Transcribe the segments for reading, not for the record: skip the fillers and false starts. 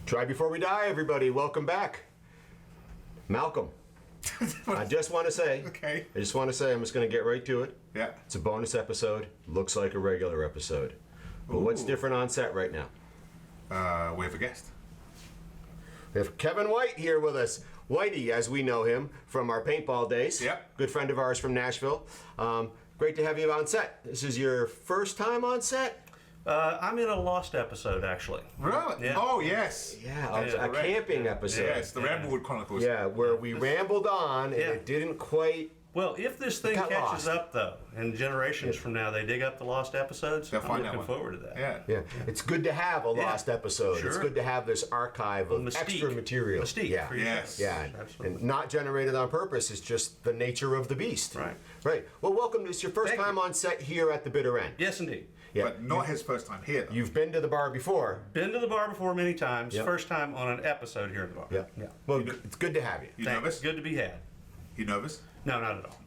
Try before we die, everybody. Welcome back. Malcolm. I just want to say, I'm just going to get right to it. Yeah. It's a bonus episode. Looks like a regular episode. But what's different on set right now? We have a guest. We have Kevin White here with us. Whitey, as we know him from our paintball days. Yep. Good friend of ours from Nashville. Great to have you on set. This is your first time on set? I'm in a Lost episode, actually. Really? Yeah. Oh, yes. Yeah, a camping episode. Yes, the Ramblewood Chronicles. Yeah, where we rambled on and it didn't quite... Well, if this thing catches up, though, and generations from now they dig up the Lost episodes, They'll find I'm looking forward to that. Yeah. It's good to have a lost episode. Sure. It's good to have this archive of extra material. Mystique. Yeah. Yes. Yeah. Absolutely. And not generated on purpose. It's just the nature of the beast. Right. Right. Well, welcome. It's your first Thank time you. on set here at the Bitter End. Yes, indeed. Yeah. But not his first time here, though. You've been to the bar before. Been to the bar before many times. Yep. First time on an episode here at the bar. Yeah. Well, it's good to have you. You Thanks. nervous? Good to be had. You nervous? No, not at all.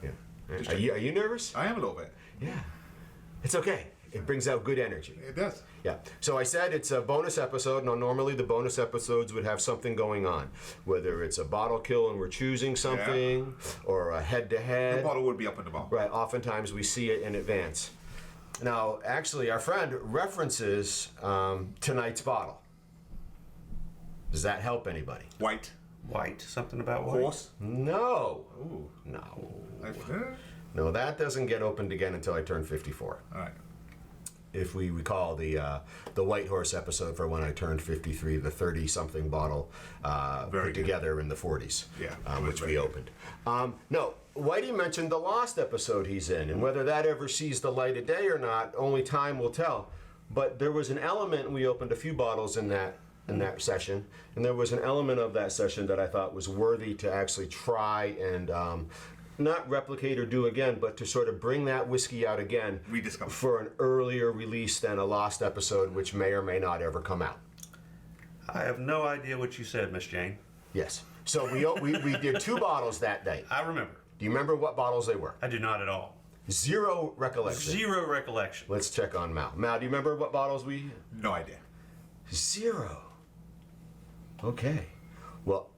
Yeah. Just Are you nervous? I am a little bit. Yeah. It's okay. It brings out good energy. It does. Yeah. So I said it's a bonus episode. Now, normally the bonus episodes would have something going on, whether it's a bottle kill and we're choosing something, or a head-to-head. The bottle would be up in the bar. Right. Oftentimes we see it in advance. Now, actually, our friend references tonight's bottle. Does that help anybody? White. White. Something about white. Horse. No. Ooh. No. All No, that doesn't get opened again until I turn 54. right. If we recall the White Horse episode for when I turned 53, the 30-something bottle put together in the 40s, which we opened. No, Whitey mentioned the Lost episode he's in, and whether that ever sees the light of day or not, only time will tell. But there was an element, and we opened a few bottles in that session, and there was an element of that session that I thought was worthy to actually try and not replicate or do again, but to sort of bring that whiskey out again Rediscover. for an earlier release than a Lost episode, which may or may not ever come out. I have no idea what you said, Miss Jane. Yes. So we did 2 bottles that day. I remember. Do you remember what bottles they were? I do not at all. Zero recollection. Zero recollection. Let's check on Mal. Mal, do you remember what bottles we... No idea. Zero. Okay. Well,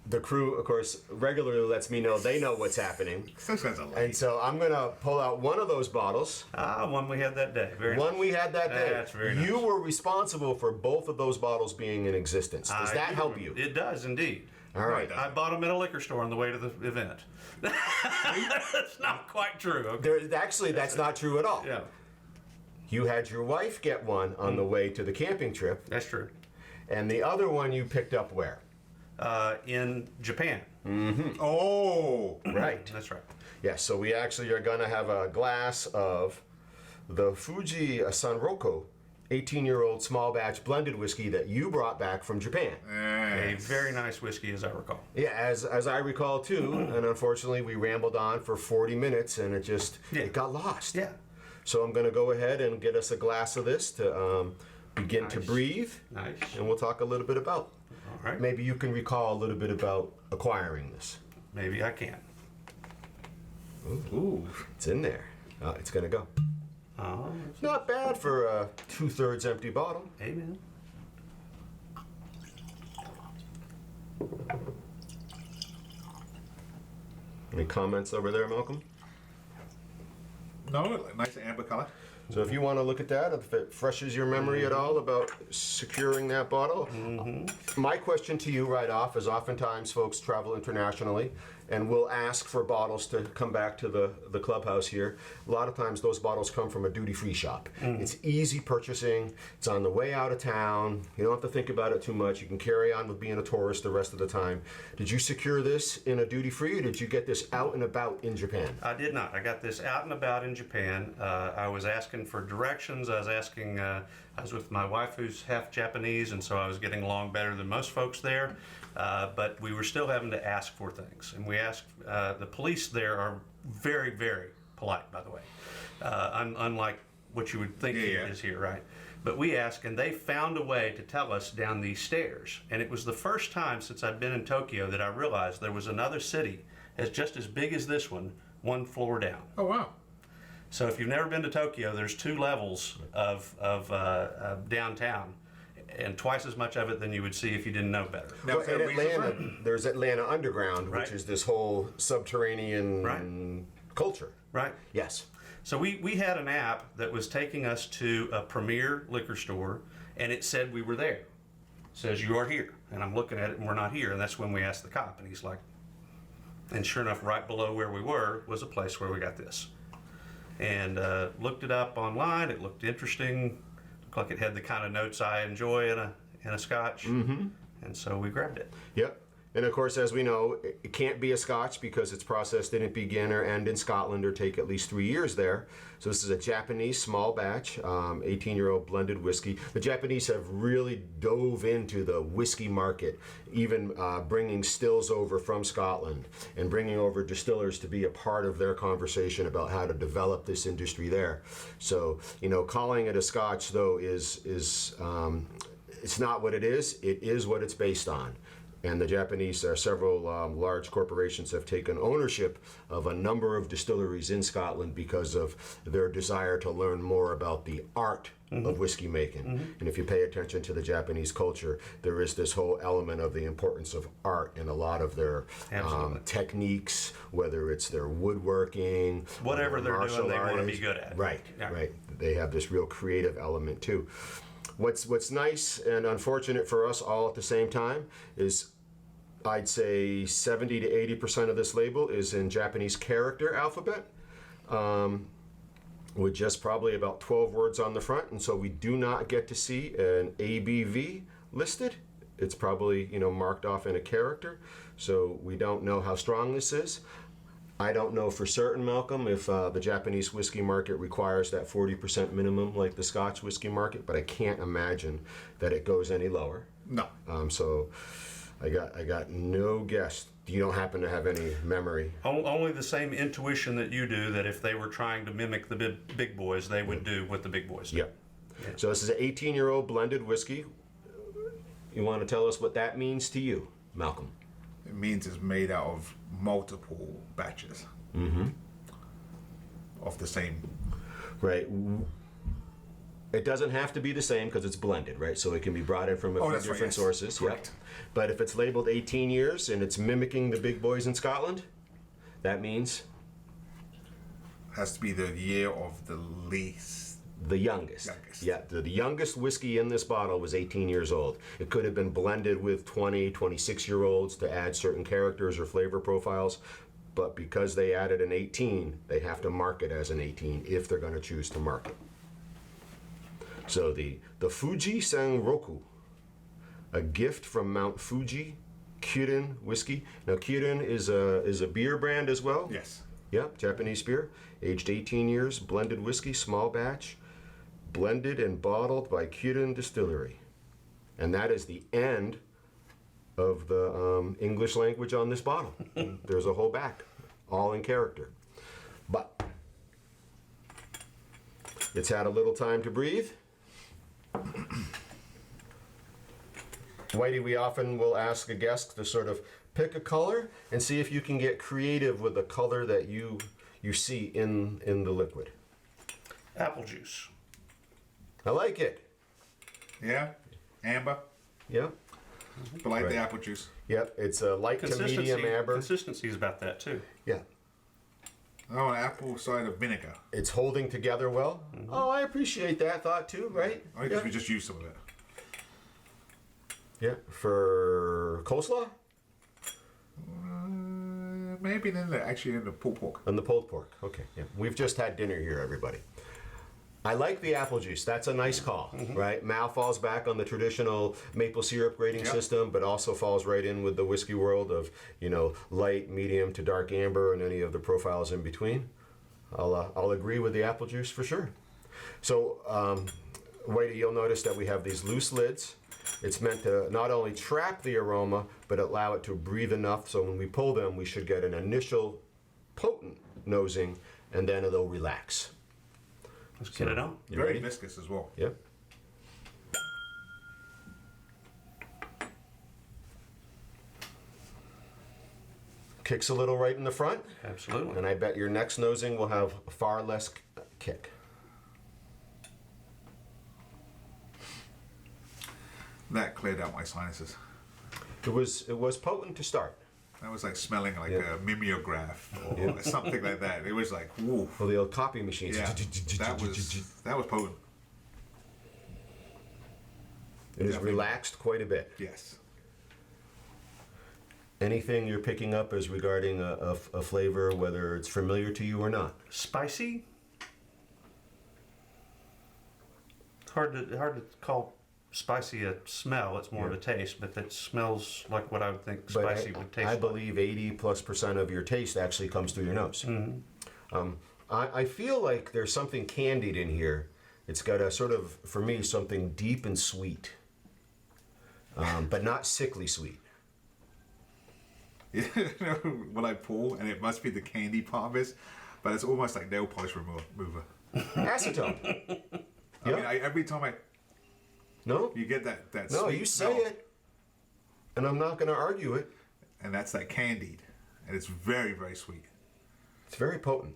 the crew, of course, regularly lets me know they know what's happening. Those guys are late. And so I'm going to pull out one of those bottles. One we had that day. Very One nice. we had that day. That's very nice. You were responsible for both of those bottles being in existence. Does that do help remember. you? It does, indeed. All right. I bought them at a liquor store on the way to the event. That's not quite true. Okay. Actually, that's not true at all. Yeah, You had your wife get one on the way to the camping trip, that's true. and the other one you picked up where? In Japan. Oh. Right. That's right. Yes, so we actually are going to have a glass of the Fuji Sanroku 18-year-old small batch blended whiskey that you brought back from Japan. A very nice whiskey, as I recall. Yeah, as I recall too, and unfortunately we rambled on for 40 minutes and it got lost. Yeah. So I'm going to go ahead and get us a glass of this to begin to breathe. Nice. And we'll talk a little bit about. All right. Maybe you can recall a little bit about acquiring this. Maybe I can. Ooh, it's in there. It's going to go. Oh, Not bad for a 2/3 empty bottle. amen. Any comments over there, Malcolm? No, nice amber color. So if you want to look at that, if it freshes your memory at all about securing that bottle, my question to you right off is oftentimes folks travel internationally and will ask for bottles to come back to the clubhouse here. A lot of times those bottles come from a duty-free shop. It's easy purchasing. It's on the way out of town. You don't have to think about it too much. You can carry on with being a tourist the rest of the time. Did you secure this in a duty-free or did you get this out and about in Japan? I did not. I got this out and about in Japan. I was asking for directions. I was with my wife who's half Japanese, and so I was getting along better than most folks there. But we were still having to ask for things. And we asked, the police there are very, very polite, by the way. Unlike what you would think is here, right? But we asked, and they found a way to tell us down these stairs. And it was the first time since I've been in Tokyo that I realized there was another city just as big as this one floor down. Oh, wow. So if you've never been to Tokyo, there's 2 levels of downtown. and twice as much of it than you would see if you didn't know better. Now, Well, in Atlanta, there's Atlanta Underground, Right. which is this whole subterranean Right. culture. Right. Yes. So we had an app that was taking us to a premier liquor store, and it said we were there. It says you are here, and I'm looking at it, and we're not here. And that's when we asked the cop, and he's like, and sure enough, right below where we were was a place where we got this. And looked it up online. It looked interesting. Looked like it had the kind of notes I enjoy in a Scotch. Mm-hmm. And so we grabbed it. Yep. And of course, as we know, it can't be a Scotch because it's processed didn't begin or end in Scotland or take at least 3 years there. So this is a Japanese small batch, 18-year-old blended whiskey. The Japanese have really dove into the whiskey market, even bringing stills over from Scotland and bringing over distillers to be a part of their conversation about how to develop this industry there. So, calling it a Scotch, though, is it's not what it is. It is what it's based on. And the Japanese, several large corporations have taken ownership of a number of distilleries in Scotland because of their desire to learn more about the art of whiskey making. And if you pay attention to the Japanese culture, there is this whole element of the importance of art in a lot of their techniques, whether it's their woodworking, Whatever they're doing, martial they want to artists. be good at. Right, Yeah. right. They have this real creative element too. What's nice and unfortunate for us all at the same time is I'd say 70 to 80% of this label is in Japanese character alphabet, with just probably about 12 words on the front, and so we do not get to see an ABV listed. It's probably marked off in a character, so we don't know how strong this is. I don't know for certain, Malcolm, if the Japanese whiskey market requires that 40% minimum like the Scotch whiskey market, but I can't imagine that it goes any lower. No. So I got no guess. You don't happen to have any memory? Only the same intuition that you do, that if they were trying to mimic the big boys, they would do what the big boys do. Yep. So this is an 18-year-old blended whiskey. You want to tell us what that means to you, Malcolm? It means it's made out of multiple batches of the same. Right. It doesn't have to be the same because it's blended, right? So it can be brought in from a few that's right, different yes. sources. Correct. Yep. But if it's labeled 18 years and it's mimicking the big boys in Scotland, that means Has to be the year of the least. the youngest. Yeah, the youngest whiskey in this bottle was 18 years old. It could have been blended with 20, 26-year-olds to add certain characters or flavor profiles, but because they added an 18, they have to mark it as an 18 if they're going to choose to mark it. So the Fuji Sanroku, a gift from Mount Fuji, Kirin whiskey. Now Kirin is a beer brand as well. Yes. Yeah, Japanese beer, aged 18 years, blended whiskey, small batch, blended and bottled by Kirin Distillery. And that is the end of the English language on this bottle. There's a whole back, all in character. But it's had a little time to breathe. Whitey, we often will ask a guest to sort of pick a color and see if you can get creative with the color that you see in the liquid. Apple juice. I like it. Yeah. Amber. Yep. But like Right. the apple juice. Yep. It's a light to medium amber. Consistency is about that too. Yeah. Oh, an apple cider vinegar. It's holding together well. Oh, I appreciate that thought too, right? I guess we just used some of it. Yeah. For coleslaw? Maybe actually in the pulled pork. And the pulled pork. Okay. Yeah. We've just had dinner here, everybody. I like the apple juice. That's a nice call, right? Mal falls back on the traditional maple syrup grading Yep. system, but also falls right in with the whiskey world of, light, medium to dark amber and any of the profiles in between. I'll agree with the apple juice for sure. So, Whitey, you'll notice that we have these loose lids. It's meant to not only trap the aroma, but allow it to breathe enough so when we pull them, we should get an initial potent nosing, and then it'll relax. Let's get it on. You Very ready? viscous as well. Yep. Kicks a little right in the front, Absolutely. and I bet your next nosing will have far less kick. that cleared out my sinuses. It was potent to start. That was like smelling like a mimeograph or something like that. It was like, woo. Well, the old copy machines. Yeah, that was potent. It is relaxed quite a bit. Yes. Anything you're picking up as regarding a flavor, whether it's familiar to you or not? Spicy. It's hard to call spicy a smell. It's more of a taste, but that smells like what I would think spicy would taste I like. believe 80+% of your taste actually comes through your nose. Mm-hmm. I feel like there's something candied in here. It's got a sort of, for me, something deep and sweet, but not sickly sweet. You know, when I pull, and it must be the candy part of this, but it's almost like nail polish remover. Acetone. I mean, every time No? you get that No, sweet you say smell, it, and I'm not going to argue it. and that's that candied, and it's very, very sweet. It's very potent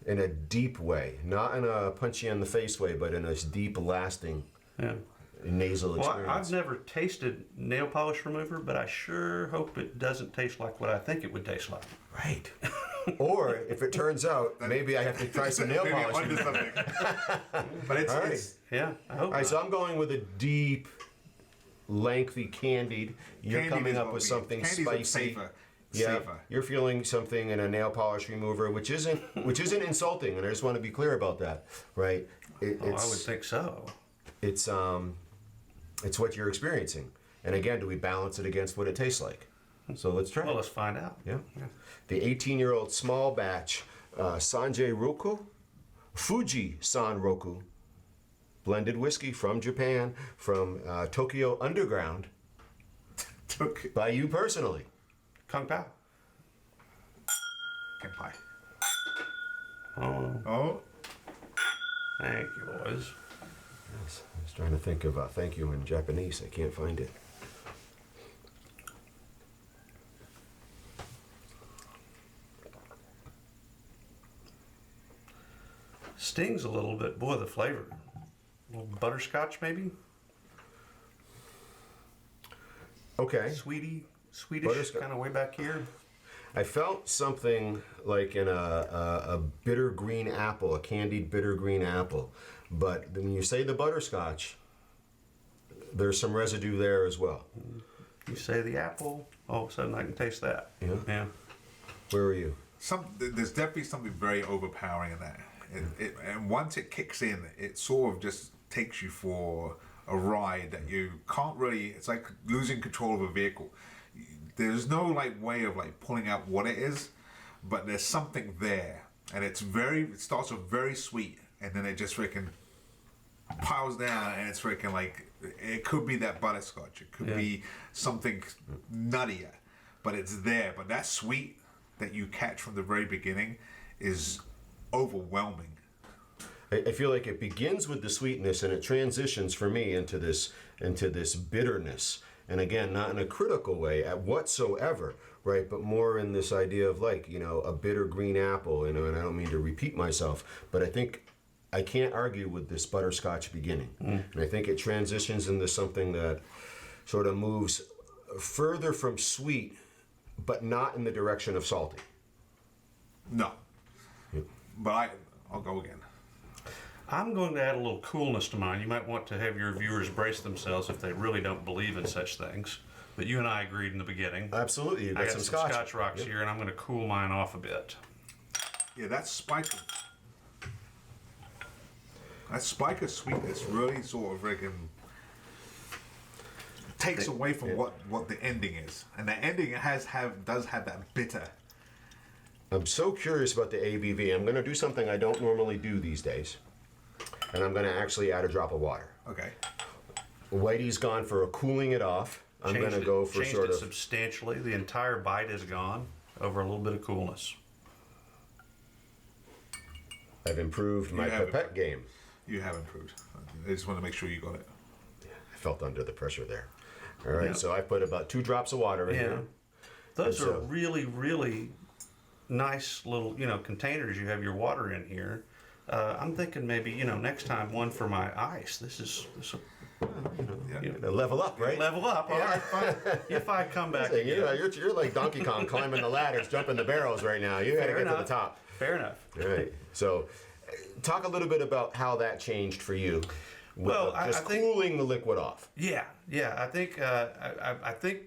in a deep way, not in a punchy in the face way, but in a deep, lasting nasal Well, experience. I've never tasted nail polish remover, but I sure hope it doesn't taste like what I think it would taste like. Right. Or if it turns out, maybe I have to try some nail Maybe polish. onto something. But it's, All right. it's Yeah, I hope All right, not. so I'm going with a deep, lengthy, candied. You're candied coming is up what with we- something candied's spicy. safer. Yeah, Safer. you're feeling something in a nail polish remover, which isn't insulting, and I just want to be clear about that, right? I would think so. It's what you're experiencing, and again, do we balance it against what it tastes like? So let's try. Well, let's find out. Yeah. The 18-year-old small batch Sanroku, Fuji Sanroku, blended whiskey from Japan, from Tokyo Underground, took by you personally. Kung Pao. Kenpai. Oh, Oh, thank you, boys. Yes, I was trying to think of thank you in Japanese. I can't find it. Stings a little bit. Boy, the flavor. A little butterscotch, maybe? Okay. Swedish, Butterscotch. kind of way back here. I felt something like in a bitter green apple, a candied bitter green apple. But when you say the butterscotch, there's some residue there as well. You say the apple, all of a sudden I can taste that. Yeah. Yeah. Where are you? there's definitely something very overpowering in that. And once it kicks in, it sort of just takes you for a ride that you can't really. It's like losing control of a vehicle. There's no like way of like pulling out what it is, but there's something there, and it starts off very sweet, and then it just freaking piles down, and it's freaking like it could be that butterscotch, it could be something nuttier, but it's there. But that sweet that you catch from the very beginning is overwhelming. I feel like it begins with the sweetness and it transitions for me into this bitterness. And again, not in a critical way whatsoever, right? But more in this idea of like, a bitter green apple, and I don't mean to repeat myself, but I think I can't argue with this butterscotch beginning. And I think it transitions into something that sort of moves further from sweet, but not in the direction of salty. No. But I'll go again. I'm going to add a little coolness to mine. You might want to have your viewers brace themselves if they really don't believe in such things. But you and I agreed in the beginning. Absolutely, you've I got got some some Scotch rocks here, and I'm going to cool mine off a bit. Yeah, that spiker sweetness really sort of freaking takes away from what the ending is, and the ending does have that bitter. I'm so curious about the ABV. I'm going to do something I don't normally do these days, and I'm going to actually add a drop of water. Okay. Whitey's gone for a cooling it off. I'm going to go for changed sort it of substantially. The entire bite is gone over a little bit of coolness. I've improved my have pipette game. You have improved. I just want to make sure you got it. I felt under the pressure there. All right, Yeah. so I put about 2 drops of water in here. Those And are so- really, really nice little, containers you have your water in here. I'm thinking maybe, next time one for my ice. This will Level up, right? Level up. All right, fine. If I come back Listen, again. you're like Donkey Kong climbing the ladders, jumping the barrels right now. You got to Fair get to the enough. top. Fair enough. All right. So, talk a little bit about how that changed for you. Well, I just think- cooling the liquid off. Yeah. I think I think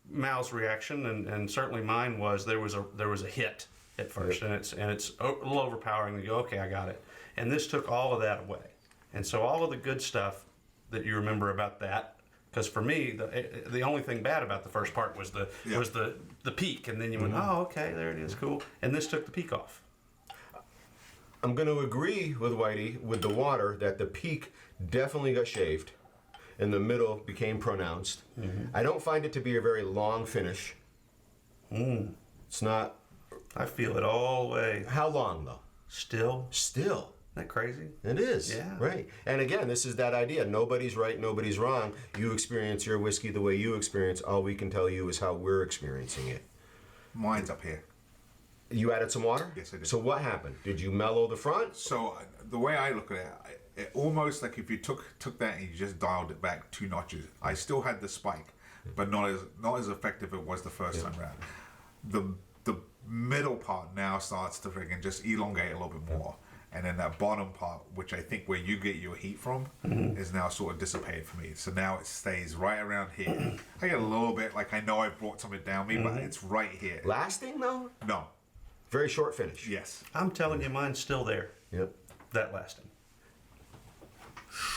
Mal's reaction and certainly mine was there was a hit at first, and it's a little overpowering. You go, okay, I got it, and this took all of that away, and so all of the good stuff that you remember about that. Because for me, the only thing bad about the first part was the peak, and then you went, oh, okay, there it is, cool. And this took the peak off. I'm going to agree with Whitey with the water that the peak definitely got shaved, and the middle became pronounced. I don't find it to be a very long finish. It's not. I feel it all the way. How long though? Still. Still. Isn't that crazy? It is. Yeah. Right. And again, this is that idea. Nobody's right, nobody's wrong. You experience your whiskey the way you experience. All we can tell you is how we're experiencing it. Mine's up here. You added some water? Yes, I did. So what happened? Did you mellow the front? So the way I look at it almost like if you took that and you just dialed it back 2 notches, I still had the spike, but not as effective it was the first time around. The middle part now starts to friggin' just elongate a little bit more. And then that bottom part, which I think where you get your heat from, is now sort of dissipated for me. So now it stays right around here. I get a little bit, like I know I brought something down me, but it's right here. Lasting though? No. Very short finish. Yes. I'm telling you, mine's still there. Yep. That lasting.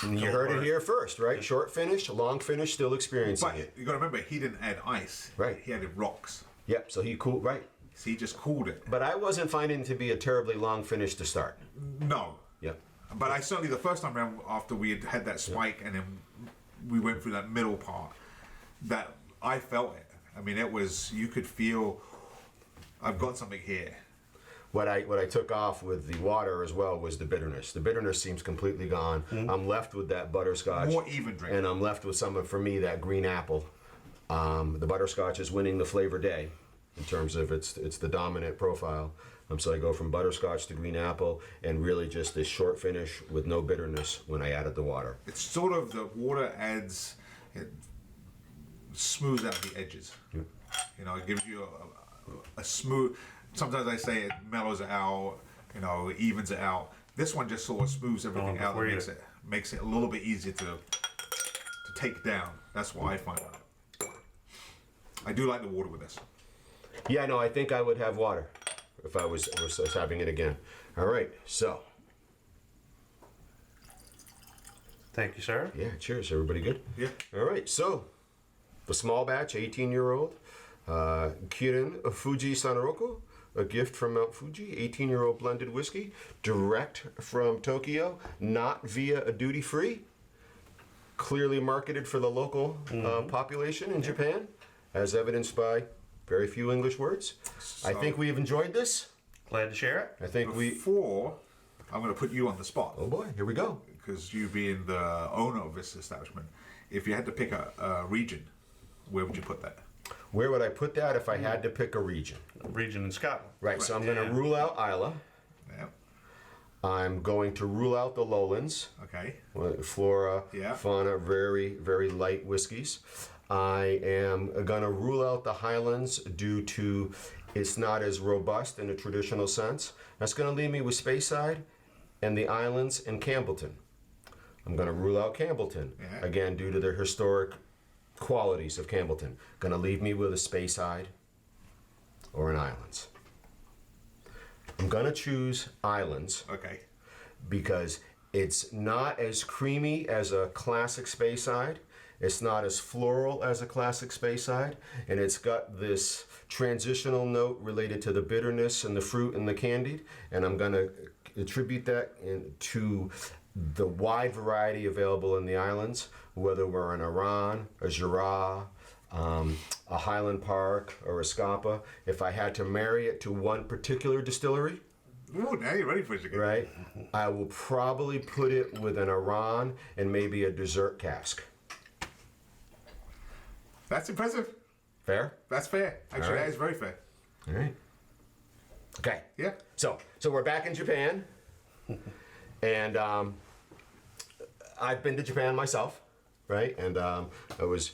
You heard it here first, right? Short finish, long finish, still experiencing But it. you got to remember, he didn't add ice. Right. He added rocks. Yep, so he cooled, right. So he just cooled it. But I wasn't finding it to be a terribly long finish to start. No. Yep. But I certainly, the first time around, after we had that spike and then we went through that middle part, that I felt it. I mean, it was, you could feel, I've got something here. What I took off with the water as well was the bitterness. The bitterness seems completely gone. I'm left with that butterscotch. More even drink. And I'm left with some of, for me, that green apple. The butterscotch is winning the flavor day in terms of it's the dominant profile. So I go from butterscotch to green apple and really just this short finish with no bitterness when I added the water. It's sort of, the water adds, it smooths out the edges. You know, it gives you a smooth, sometimes I say it mellows it out, you know, evens it out. This one just sort of smooths everything out and makes it a little bit easier to take down. That's what I find. I do like the water with this. Yeah, no, I think I would have water if I was having it again. All right, so. Thank you, sir. Yeah, cheers. Everybody good? Yeah. All right, so the small batch, 18-year-old Kirin Fuji Sanroku, a gift from Mount Fuji, 18-year-old blended whiskey, direct from Tokyo, not via a duty-free, clearly marketed for the local population in Japan, as evidenced by very few English words. I think we've enjoyed this. Glad to share it. I think Before, I'm going to put you on the spot. Oh boy, here we go. Because you being the owner of this establishment, if you had to pick a region, where would you put that? Where would I put that if I had to pick a region? Region in Scotland. Right, so I'm going to rule out Islay. Yeah. I'm going to rule out the lowlands. Okay. Flora, Yeah. fauna, very, very light whiskeys. I am going to rule out the highlands due to it's not as robust in a traditional sense. That's going to leave me with Speyside and the islands and Campbellton. I'm going to rule out Campbellton, again, due to the historic qualities of Campbellton. Going to leave me with a Speyside or an islands. I'm going to choose islands. Okay. Because it's not as creamy as a classic Speyside. It's not as floral as a classic Speyside. And it's got this transitional note related to the bitterness and the fruit and the candied. And I'm going to attribute that to the wide variety available in the islands, whether we're in Iran, a Jura, a Highland Park, or a Scapa. If I had to marry it to one particular distillery, Ooh, now you're ready for it again. right, I will probably put it with an Iran and maybe a dessert cask. That's impressive. Fair? That's fair. Actually, right. that is very fair. All right. Okay. Yeah. So we're back in Japan, and I've been to Japan myself. right? And I was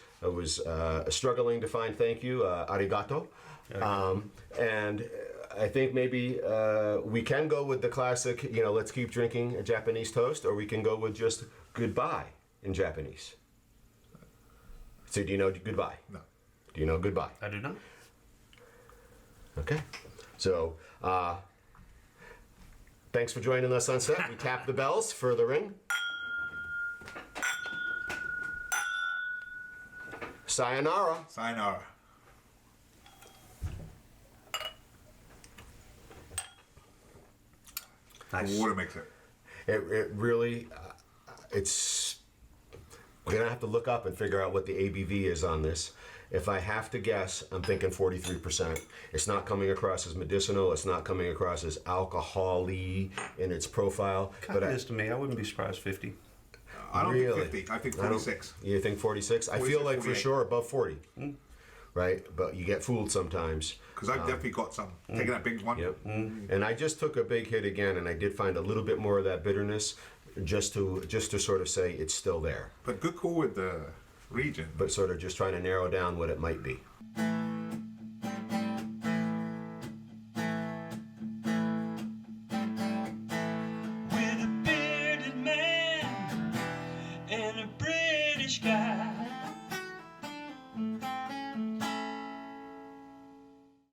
struggling to find thank you, arigato. And I think maybe we can go with the classic, let's keep drinking a Japanese toast, or we can go with just goodbye in Japanese. So do you know goodbye? No. Do you know goodbye? I do not. Okay. So thanks for joining us on set. We tap the bells for the ring. Sayonara. Sayonara. Nice. The water makes it. It really, it's, we're gonna have to look up and figure out what the ABV is on this. If I have to guess, I'm thinking 43%. It's not coming across as medicinal. It's not coming across as alcohol-y in its profile. Kind of is to me. I wouldn't be surprised 50. I don't Really? think 50. I think 46. You think 46? I 46, feel like for 48. sure above 40. Right? But you get fooled sometimes. Because I've definitely got some. Taking that big one. Yep. And I just took a big hit again, and I did find a little bit more of that bitterness, just to sort of say it's still there, But good call with the region. but sort of just trying to narrow down what it might be.